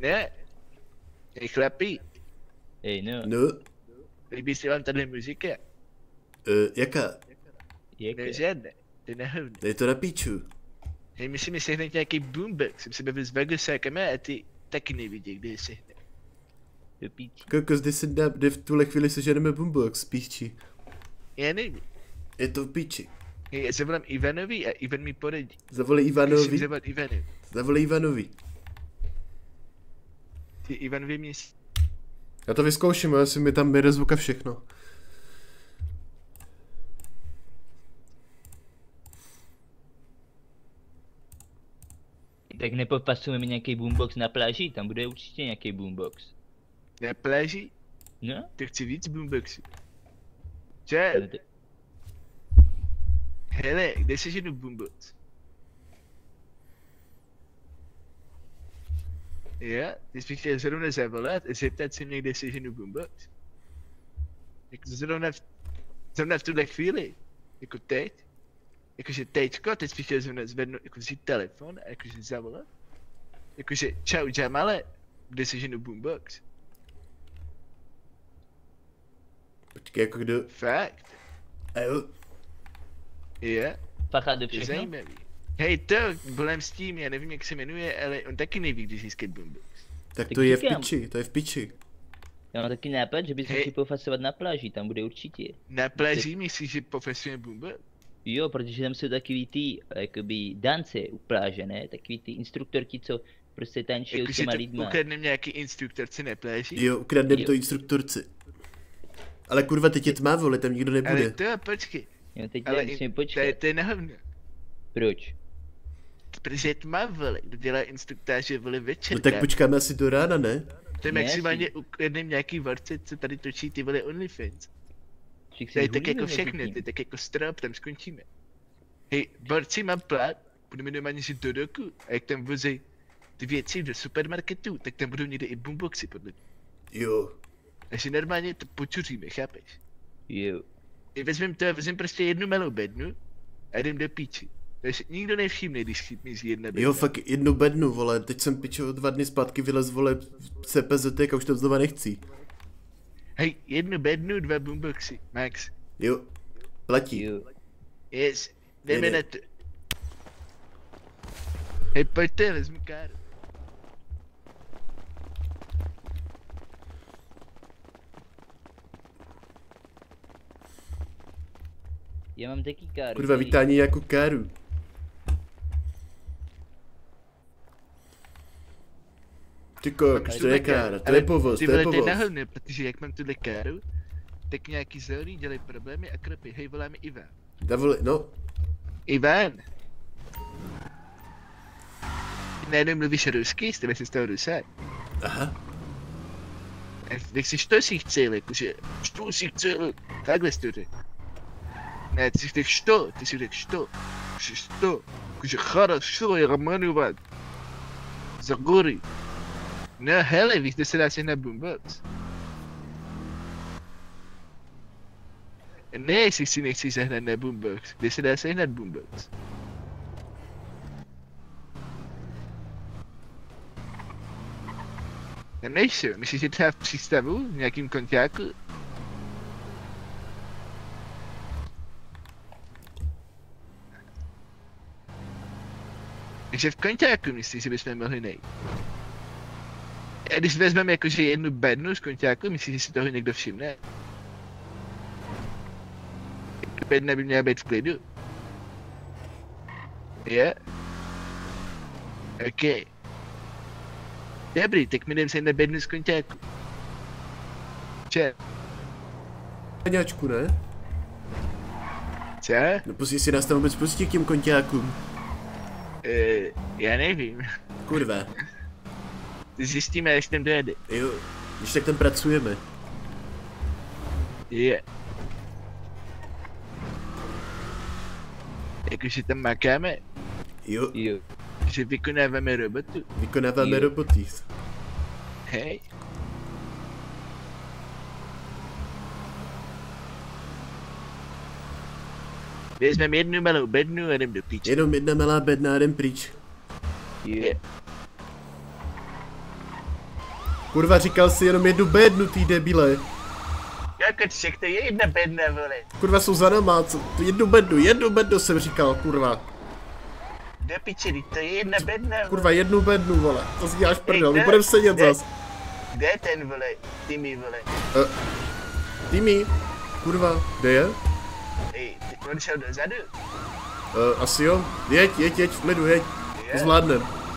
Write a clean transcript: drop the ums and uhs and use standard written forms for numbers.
Ne. Hej chlapi, Hej, no. No, líbí se vám tady muzika? jaká? Ne, žádné. To je na hovno. Je to na píču. Hej, musíme sehnat nějaký boombox. Jsem se bavil s Vegasákama a ty taky nevidí, kde je sehnat. Do píči. Kokos, kde v tuhle chvíli seženeme boombox, píči. Já nevím. Je to v píči. Hej, já zavolám Ivanovi a Ivan mi poradí. Zavolej Musím Ivanovi. zavolat Ivanovi. Zavolej Ivanovi. Ty Ivan vyměsí. Já to vyzkouším, já si mi tam jede zvuk a všechno. Tak nepopasujeme nějaký boombox na pláži, tam bude určitě nějaký boombox. Na pláži? No? To chci víc boomboxů. Čel, hele, kde se ženu boombox? Já? Ty jsi chtěl zrovna zavolat a zeptat se mě, kde se ženu boombox? Jako zrovna v tuhle chvíli? Jako teď? Jakože teďko, teď bych chtěl zrovna zvednout, jako vzít telefon a jakože zavolat? Jakože čau Jamale, kde se ženu boombox? Počkej, jako kdo? Fakt? Jo. Je? Pachá do Je všechno? zajímavý. Hej to, problém s tím, já nevím jak se jmenuje, ale on taky neví, když získat boombox. Tak Tak to je v říkám. piči, to je v piči. Já mám taky nápad, že bychom Hej. si pofasovat na pláži, tam bude určitě. Na pláži myslíš, že pofasujeme boombox? Jo, protože tam jsou takový ty, jakoby, dance u pláže, ne? Takový ty instruktorky, co prostě tančí s Jakože těma to lidma. ukradneme nějaký instruktorce na pláži? Jo, ukradnem Jo. to instruktorci. Ale kurva, teď je tma, vole, tam nikdo Ale nebude. to, počkej, Jo, teď ale musíme to počkat. je na hovno. Proč? Protože je tma, vole, kdo dělá instruktáže, vole, večer. No tak kámo. počkáme asi do rána, ne? To je Ne, maximálně ukradnem nějaký vorce, co tady točí ty vole OnlyFans. Však To je si tak jako hulíme všechno, mezi to je tím. tak jako strop, tam skončíme. Hej, borci, mám plán, budeme normálně si do doku a jak tam vozej ty věci do supermarketu, tak tam budou někde i boomboxy podle mě. Jo. Takže normálně to počuříme, chápeš? Jo. Vezmem prostě jednu malou bednu a jdem do píči. Takže nikdo nevšimne, když mizí jedna bedna. Jo, fakt jednu bednu, vole, teď jsem pičo 2 dny zpátky vylez, vole, CPZT a už to znova nechci. Hej, jednu bednu, 2 boomboxy, max. Jo. Platí. Jo. Yes, jdeme Jede. na to. Hej, pojďte, vezmu káru. Já mám taky káru. Kurva, tady. vítání jako káru. Ty kokš, to je kára, to je povoz, ty to je vole, to je povoz. na hovno, protože jak mám tuhle káru, tak nějaký zelený dělají problémy a kropy. Hej, voláme Ivan. Davole, no, Ivan! Ty najednou mluvíš rusky, jste si z toho Rusa. aha. Jak jsi to si chcel, jakože, što si chcel, takhle jsi to řekl. Ne, ty si řekl što, ty si řekl što, jakože što, jakože хорошо, já manovat. Za gory. No hele, víš, kde se dá sehnat boombox? Ne, jestli si nechci sehnat na boombox, kde se dá sehnat boombox? Tam nejsou, myslíš, že třeba v přístavu, v nějakým konťáku? Takže v konťáku myslíš, že bychom mohli nejít? A když vezmeme jakože jednu bednu z konťáku, myslíš, že si toho někdo všimne? Bedna by měla být v klidu. Je? OK. Dobrý, tak mi jdem se na bednu z konťáku. Čer. Paňáčku, ne? Co? No později si nás tam vůbec pustí k těm konťákům. Já nevím. Kurva. Zjistíme, až tam dojede. Jo, když tak tam pracujeme. Je. Jakože tam makáme, Jo, Jo. že vykonáváme robotu. vykonáváme Jo. roboty. Hej. Vezmeme jednu malou bednu a jdem do píče. Jenom jedna malá bedna a jdem pryč. Jo. Kurva, říkal si jenom jednu bednu, ty debile. Jako ček, to je jedna bedna, vole. Kurva, jsou za náma, co? Jednu bednu jsem říkal, kurva. Do piči, to je jedna bedna, vole. Kurva, jednu bednu, vole. To si děláš prdel, my budeme sedět zas. Kde je ten, vole? Timmy, vole. Timmy, kurva, kde je? Ej, on šel dozadu. Asi jo. Jeď, v klidu, jeď. To zvládnem.